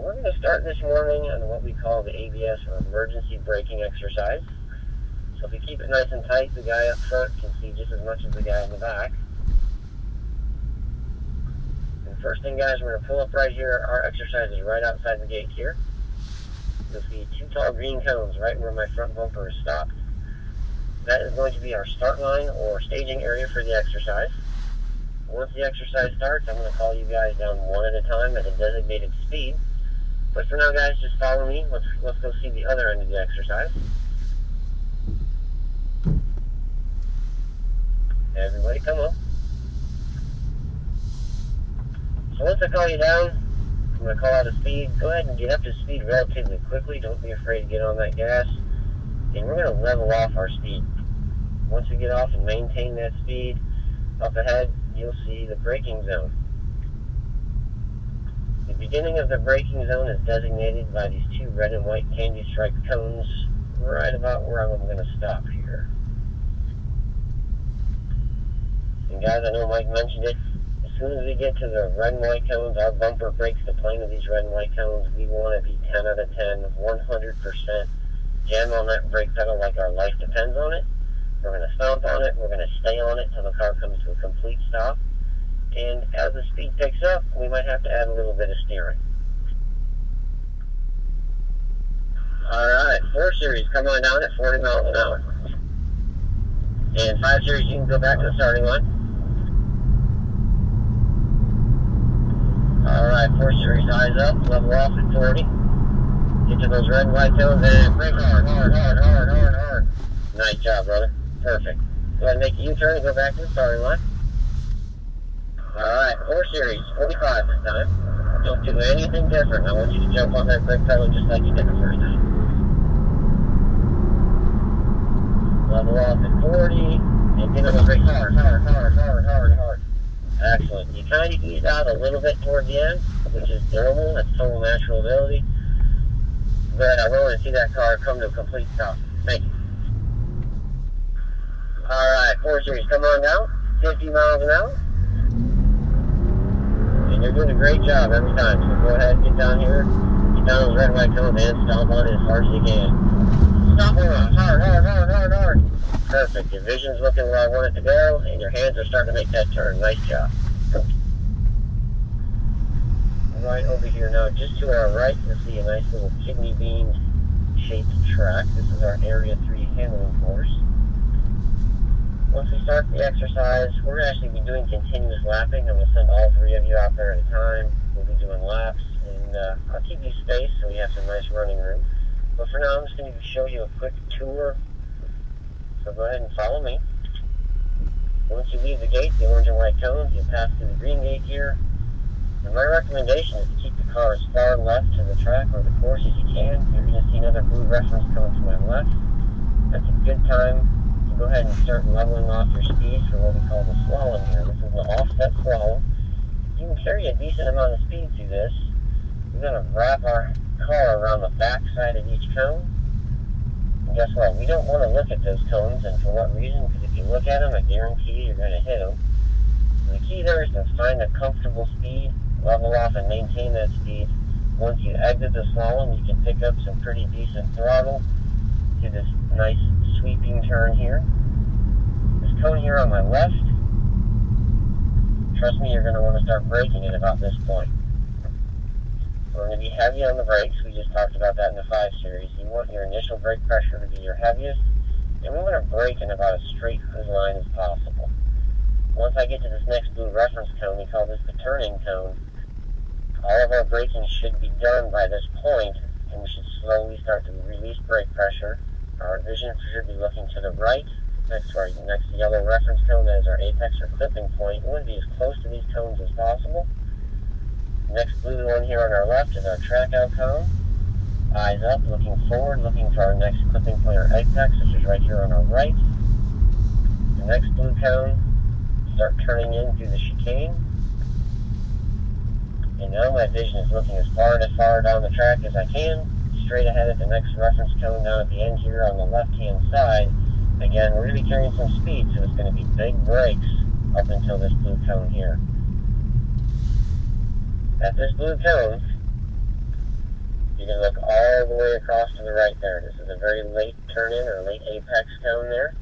we're going to start this morning on what we call the ABS, or emergency braking exercise. So if we keep it nice and tight, the guy up front can see just as much as the guy in the back. And first thing, guys, we're going to pull up right here. Our exercise is right outside the gate here. You'll see two tall green cones right where my front bumper is stopped. That is going to be our start line or staging area for the exercise. Once the exercise starts, I'm going to call you guys down one at a time at a designated speed. But for now, guys, just follow me. Let's go see the other end of the exercise. Everybody come up. So once I call you down, I'm going to call out a speed. Go ahead and get up to speed relatively quickly. Don't be afraid to get on that gas. And we're going to level off our speed. Once we get off and maintain that speed, up ahead, you'll see the braking zone. The beginning of the braking zone is designated by these two red and white candy striped cones right about where I'm going to stop here. And guys, I know Mike mentioned it. As soon as we get to the red and white cones, our bumper breaks the plane of these red and white cones. We want to be 10 out of 10, 100% jam on that brake pedal like our life depends on it. We're going to stomp on it. We're going to stay on it until the car comes to a complete stop. And as the speed picks up, we might have to add a little bit of steering. Alright, 4 Series, come on down at 40 miles an hour. And 5 Series, you can go back to the starting line. Alright, 4 Series, eyes up, level off at 40. Get to those red and white cones and brake hard, hard, hard, hard, hard, hard. Nice job, brother. Perfect. Go ahead and make a U-turn and go back to the starting line. Alright, 4 Series, 45 this time. Don't do anything different. I want you to jump on that brake pedal just like you did the first time. Level off at 40, and get on the brake hard, hard, hard, hard, hard, hard. Excellent. You kind of ease out a little bit toward the end, which is normal. That's total natural ability. But I want to see that car come to a complete stop. Thank you. Alright, 4 Series, come on down, 50 miles an hour. And you're doing a great job every time, so go ahead and get down here, get down those red and white cones and stomp on it as hard as you can. Stomp on it, hard, hard, hard, hard, hard. Perfect, your vision's looking where I want it to go, and your hands are starting to make that turn. Nice job. Right over here now, just to our right, you'll see a nice little kidney bean shaped track. This is our Area 3 handling course. Once we start the exercise, we're actually be doing continuous lapping. I'm going to send all 3 of you out there at a time. We'll be doing laps, and I'll keep you spaced so we have some nice running room. But for now, I'm just going to show you a quick tour. So go ahead and follow me. Once you leave the gate, the orange and white cones, you'll pass through the green gate here. And my recommendation is to keep the car as far left to the track or the course as you can. You're going to see another blue reference coming to my left. That's a good time to go ahead and start leveling off your speed for what we call the slalom here. This is an offset slalom. You can carry a decent amount of speed through this. We're going to wrap our car around the back side of each cone. And guess what? We don't want to look at those cones, and for what reason? Because if you look at them, I guarantee you're going to hit them. And the key there is to find a comfortable speed, level off and maintain that speed. Once you exit the slalom, you can pick up some pretty decent throttle to this nice sweeping turn here. This cone here on my left, trust me, you're going to want to start braking at about this point. We're going to be heavy on the brakes. We just talked about that in the 5 Series. You want your initial brake pressure to be your heaviest, and we want to brake in about as straight a line as possible. Once I get to this next blue reference cone, we call this the turning cone. All of our braking should be done by this point, and we should slowly start to release brake pressure. Our vision should be looking to the right, next to our next yellow reference cone. That is our apex or clipping point. We want to be as close to these cones as possible. Next blue one here on our left is our track out cone. Eyes up, looking forward, looking for our next clipping point or apex, which is right here on our right. The next blue cone, start turning in through the chicane. And now my vision is looking as far down the track as I can, straight ahead at the next reference cone down at the end here on the left-hand side. Again, we're going to be carrying some speed, so it's going to be big brakes up until this blue cone here. At this blue cone, You can look all the way across to the right there. This is a very late turn-in or late apex cone there.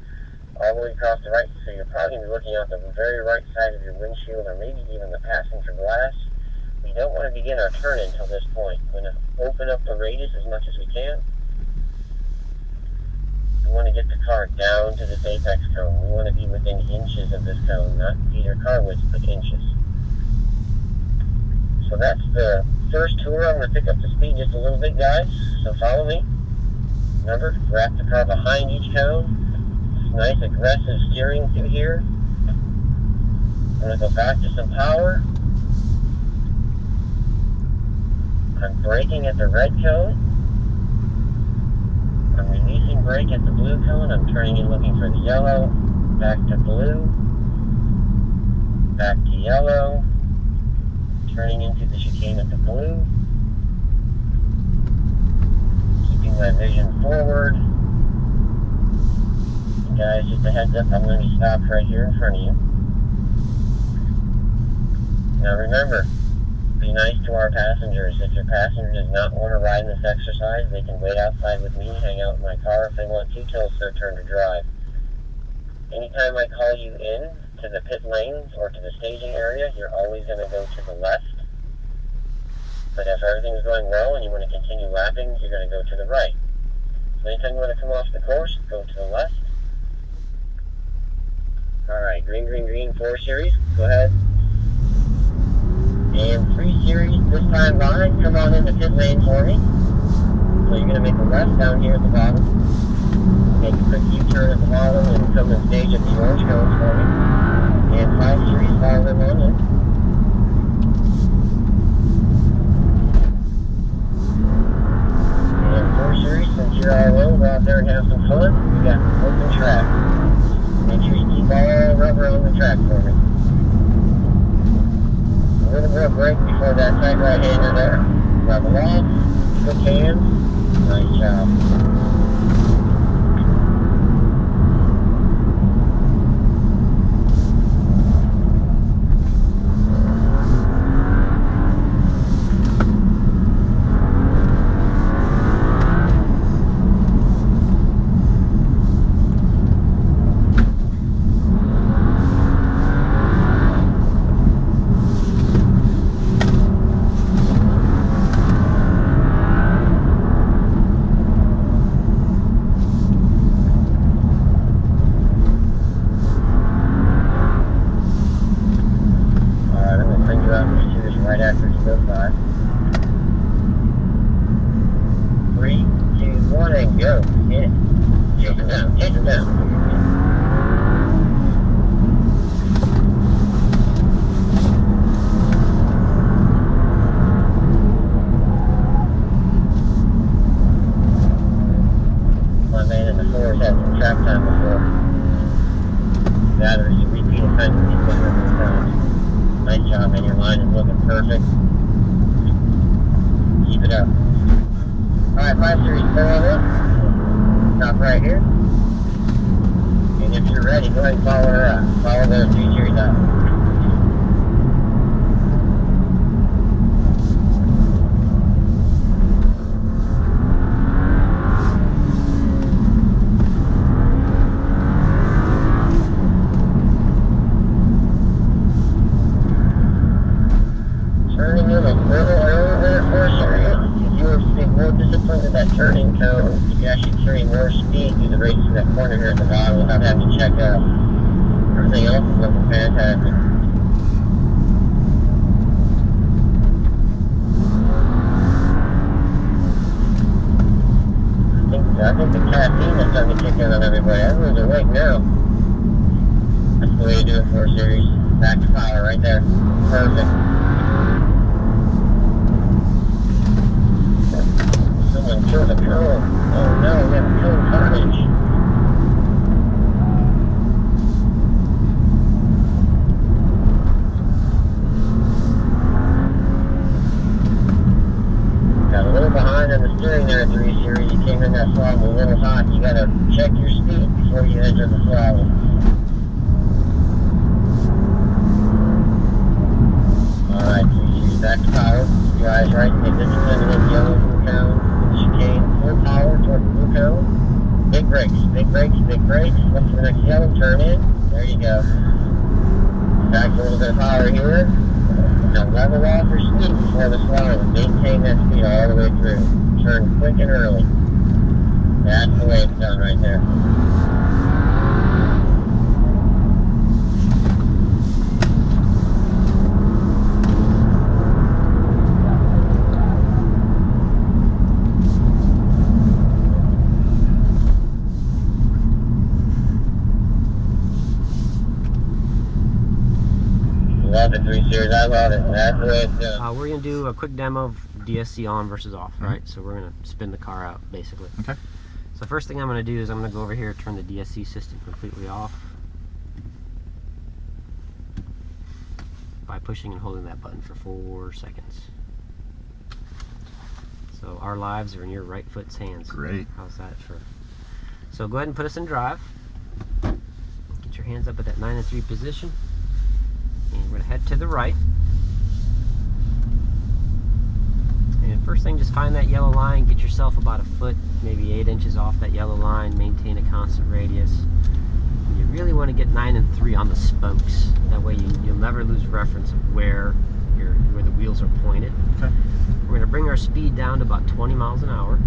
All the way across the right, so you're probably going to be looking out the very right side of your windshield or maybe even the passenger glass. We don't want to begin our turn until this point. We're going to open up the radius as much as we can. We want to get the car down to this apex cone. We want to be within inches of this cone, not feet or car width, but inches. So that's the first tour. I'm going to pick up the speed just a little bit, guys. So follow me. Remember, wrap the car behind each cone. Nice aggressive steering through here. I'm going to go back to some power. I'm braking at the red cone. I'm releasing brake at the blue cone. I'm turning in looking for the yellow. Back to blue. Back to yellow. Turning into the chicane at the blue. Keeping my vision forward. Guys, just a heads up, I'm going to be stopped right here in front of you. Now remember, be nice to our passengers. If your passenger does not want to ride in this exercise, they can wait outside with me, hang out in my car if they want to till it's their turn to drive. Anytime I call you in to the pit lanes or to the staging area, you're always going to go to the left. But if everything's going well and you want to continue lapping, you're going to go to the right. So anytime you want to come off the course, go to the left. Alright, green, green, green, 4 series, go ahead. And 3 series, this time by, come on in the pit lane for me. So you're going to make a left down here at the bottom. Make a quick U-turn at the bottom and come and stage at the orange cones for me. And 5 series, follow them on in. And 4 series, since you're all alone, go out there and have some fun. We got open track. Make sure you keep all rubber on the track for me. A little bit of brake before that tight right-hander there. Level off. Good hands. Nice job. Right after you go by. 3, 2, 1, and go. Hit it. Chase it down. Chase it down. My man in the 4's had some track time before. Rather, you repeat a kind of different times. Nice job, man. Your line is looking perfect. Keep it up. Alright, 5 series, pull on up. Stop right here. And if you're ready, go ahead and follow her up. Follow those 3 series up. Turning in a little earlier for you. If you were to be more disciplined at that turning cone, you can actually carry more speed through the race through that corner here at the bottom without having to check out. Everything else is looking fantastic. I think the caffeine is starting to kick in on everybody. Everyone's awake now. That's the way you do it, 4 series. Back to power right there. Perfect. Someone killed a cone. Oh no, we have a cone carnage. Got a little behind on the steering there at 3 series. You came in that throttle a little hot. You gotta check your speed before you enter the throttle. Alright, 3 series back to power. Your eyes right, take this turn and then yellow from the cone. big brakes, big brakes, big brakes. Look for the next yellow, turn in. There you go. Back a little bit of power here. Now level off your speed before this line. Maintain that speed all the way through. Turn quick and early. That's the way it's done right there. Love the 3 Series, I love it. That's the way it's done. We're going to do a quick demo of DSC on versus off, right? So we're going to spin the car out, basically. Okay. So first thing I'm going to do is I'm going to go over here, turn the DSC system completely off by pushing and holding that button for 4 seconds. So our lives are in your right foot's hands. Great. How's that for? So go ahead and put us in drive. Get your hands up at that 9 and 3 position. And we're going to head to the right. And first thing, just find that yellow line. Get yourself about a foot, maybe 8 inches off that yellow line. Maintain a constant radius. And you really want to get 9 and 3 on the spokes. That way you'll never lose reference of where the wheels are pointed. Okay. We're going to bring our speed down to about 20 miles an hour.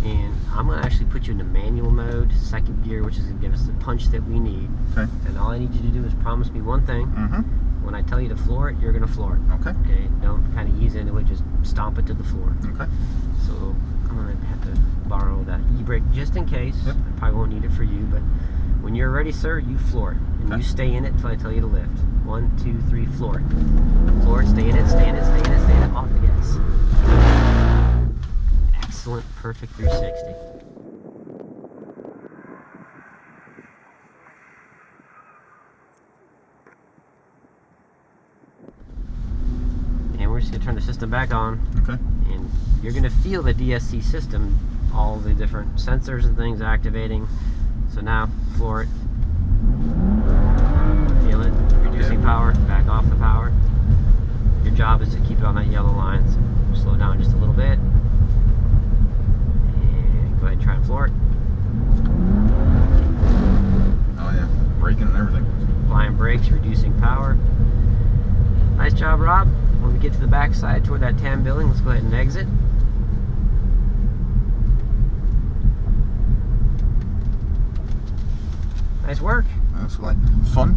And I'm going to actually put you into manual mode, second gear, which is going to give us the punch that we need. Okay. And all I need you to do is promise me one thing. Mm-hmm. When I tell you to floor it, you're going to floor it. Okay. Okay? Don't kind of ease into it, just stomp it to the floor. Okay. So I'm going to have to borrow that e-brake just in case. Yep. I probably won't need it for you, but when you're ready, sir, you floor it. And Okay. you stay in it until I tell you to lift. 1, 2, 3, floor it. Floor it, stay in it, stay in it, stay in it, stay in it, off the gas. Excellent, perfect 360. And we're just going to turn the system back on. Okay. And you're going to feel the DSC system, all the different sensors and things activating. So now, floor it. Feel it. Reducing power, back off the power. Your job is to keep it on that yellow line. So slow down just a little bit. And go ahead and try and floor it. Oh yeah, braking and everything. Applying brakes, reducing power. Nice job, Rob. When we get to the back side toward that tan building, let's go ahead and exit. Nice work. That's like fun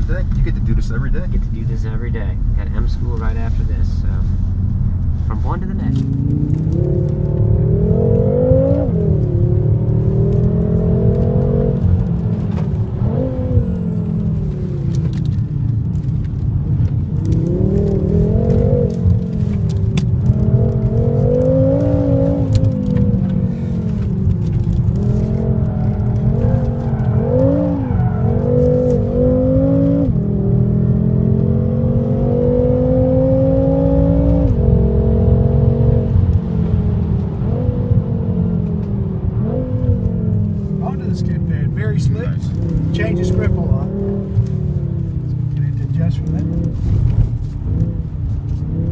day. You get to do this every day. Get to do this every day. Got M school right after this, so from one to the next. Very slick. Nice. Changes grip a lot. Get it to adjust from that.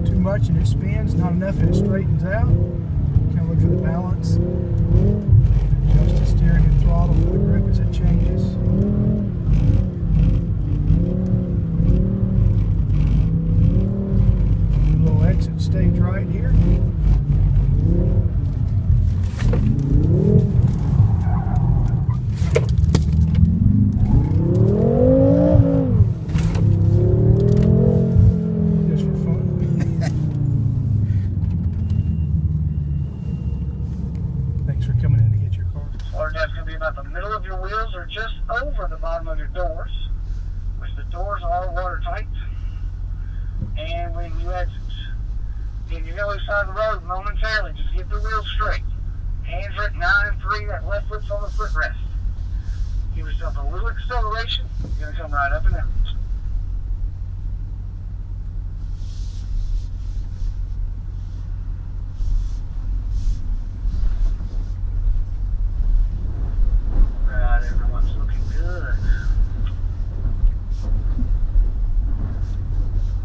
Too much and it spins, not enough and it straightens out. Kind of look for the balance. Adjust the steering and throttle for the grip as it changes. A little exit stage right here. Coming in to get your car. Floor depth's going to be about the middle of your wheels or just over the bottom of your doors, which the doors are watertight. And when you exit, if you're going to side of the road momentarily, just get the wheels straight. Hands are at 9 and 3, that left foot's on the footrest. Give yourself a little acceleration, you're going to come right up and out. Everyone's looking good.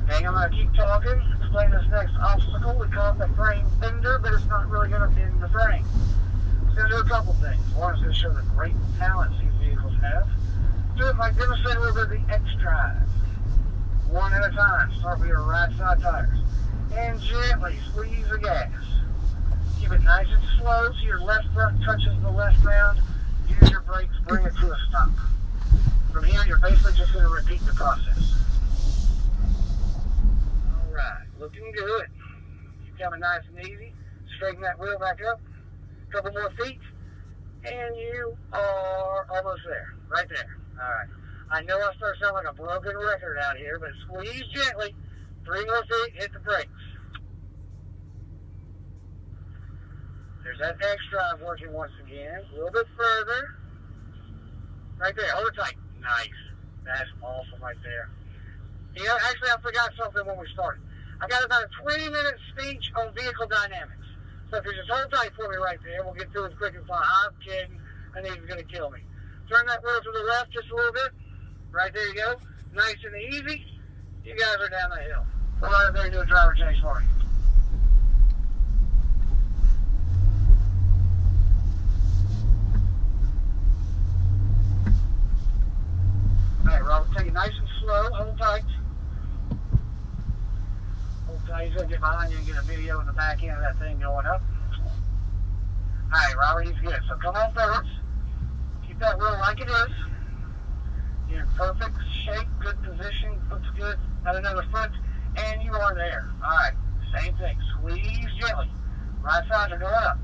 Okay, I'm going to keep talking. explain this next obstacle. We call it the frame bender, but it's not really going to bend the frame. It's going to do a couple things. One, it's going to show the great talents these vehicles have. Two, it might demonstrate a little bit of the X-drive. One at a time. Start with your right side tires. And gently squeeze the gas. Keep it nice and slow so your left front touches the left ground. Use your brakes, bring it to a stop. From here, you're basically just going to repeat the process. Alright, looking good. Keep coming nice and easy. Straighten that wheel back up. A couple more feet. And you are almost there. Right there. Alright. I know I start sounding like a broken record out here, but squeeze gently. 3 more feet, hit the brakes. There's that X-drive working once again. A little bit further. Right there, hold it tight. Nice. That's awesome right there. You know, actually I forgot something when we started. I got about a 20-minute speech on vehicle dynamics. So if you just hold tight for me right there, we'll get through it quick and fine. I'm kidding. I think he's going to kill me. Turn that wheel to the left just a little bit. Right there you go. Nice and easy. You guys are down the hill. Go right there and do a driver change for me. Alright, Robert, take it nice and slow. Hold tight. Hold tight. He's going to get behind you and get a video of the back end of that thing going up. Alright, Robert, he's good. So come on forwards. Keep that wheel like it is. You're in perfect shape, good position, looks good. At another foot, and you are there. Alright, same thing. Squeeze gently. Right sides are going up.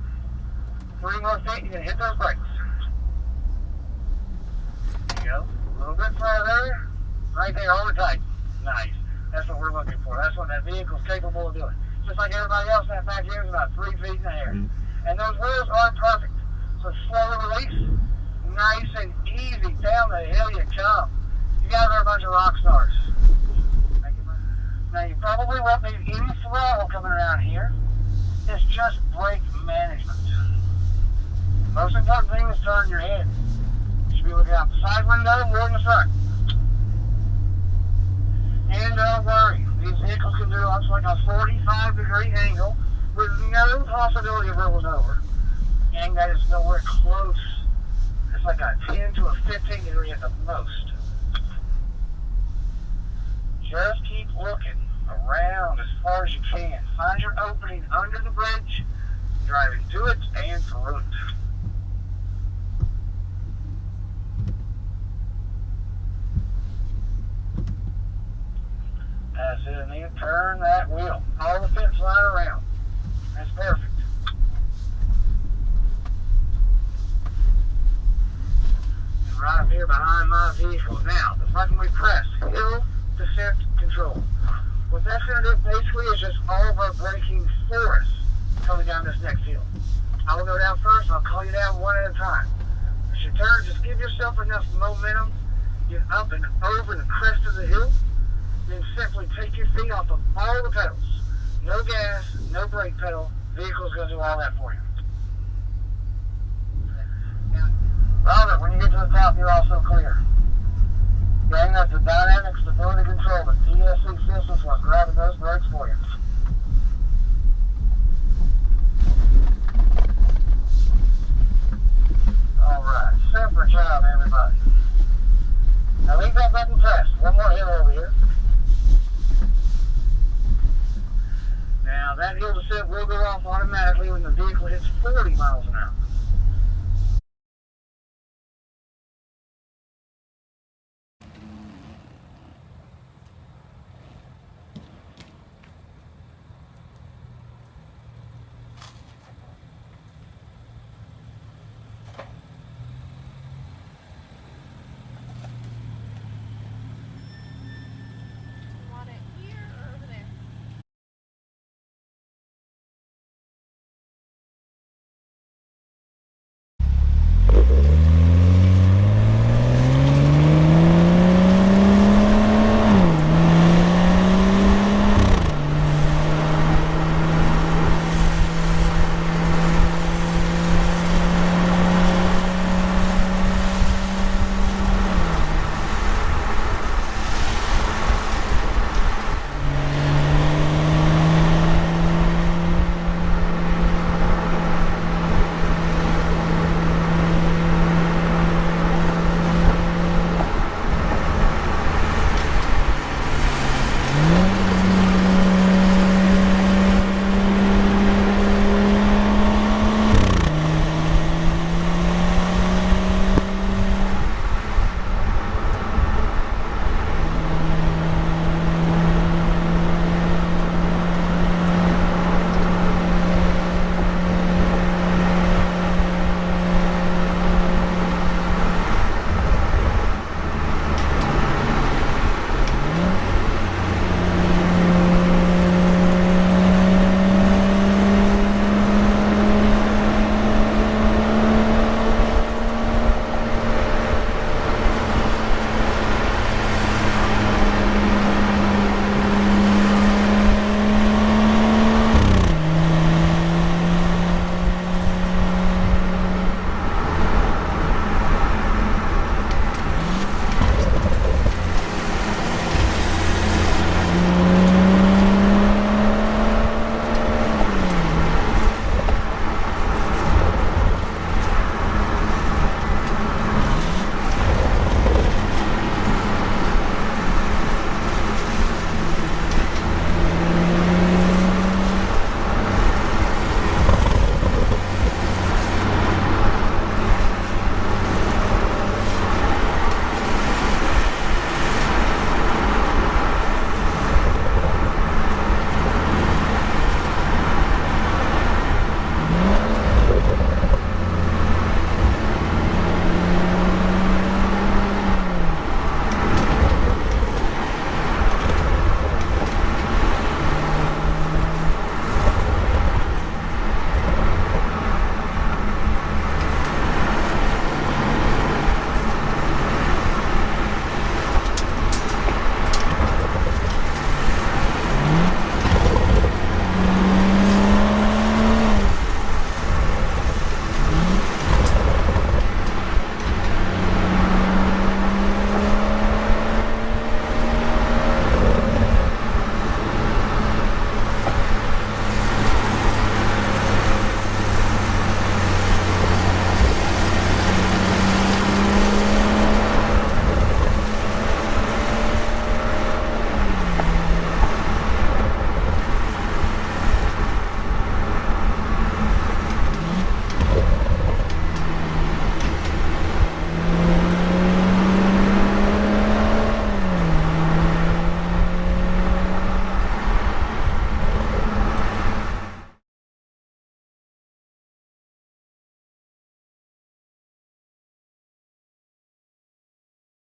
3 more feet, you're going to hit those brakes. There you go. A little bit further. Right there, hold it tight. Nice. That's what we're looking for. That's what that vehicle's capable of doing. Just like everybody else, that back here is about 3 feet in the air. And those wheels aren't perfect. So slow release. Nice and easy. Down the hill you come. You guys are a bunch of rock stars. Now you probably won't need any throttle coming around here. It's just brake management. The most important thing is turn your head. You should be looking out the side window more in the front. And don't worry, these vehicles can do like a 45-degree angle with no possibility of rolling over. And that is nowhere close. It's like a 10 to a 15 degree at the most. Just keep looking around as far as you can. Find your opening under the bridge, driving to it and through it. That's it, and then turn that wheel. All the fence line around. That's perfect. And right up here behind my vehicle. Now, the button we press, hill descent control. What that's going to do basically is just all of our braking for us coming down this next hill. I will go down first, and I'll call you down one at a time. As you turn, just give yourself enough momentum, get up and over the crest of the hill, then simply take your feet off of all the pedals. No gas, no brake pedal. Vehicle's going to do all that for you. And Robert, when you get to the top, you're also clear. Gang, that's the dynamic stability control. The DSC system's what's grabbing those brakes for you. Alright, super job, everybody. Now leave that button pressed.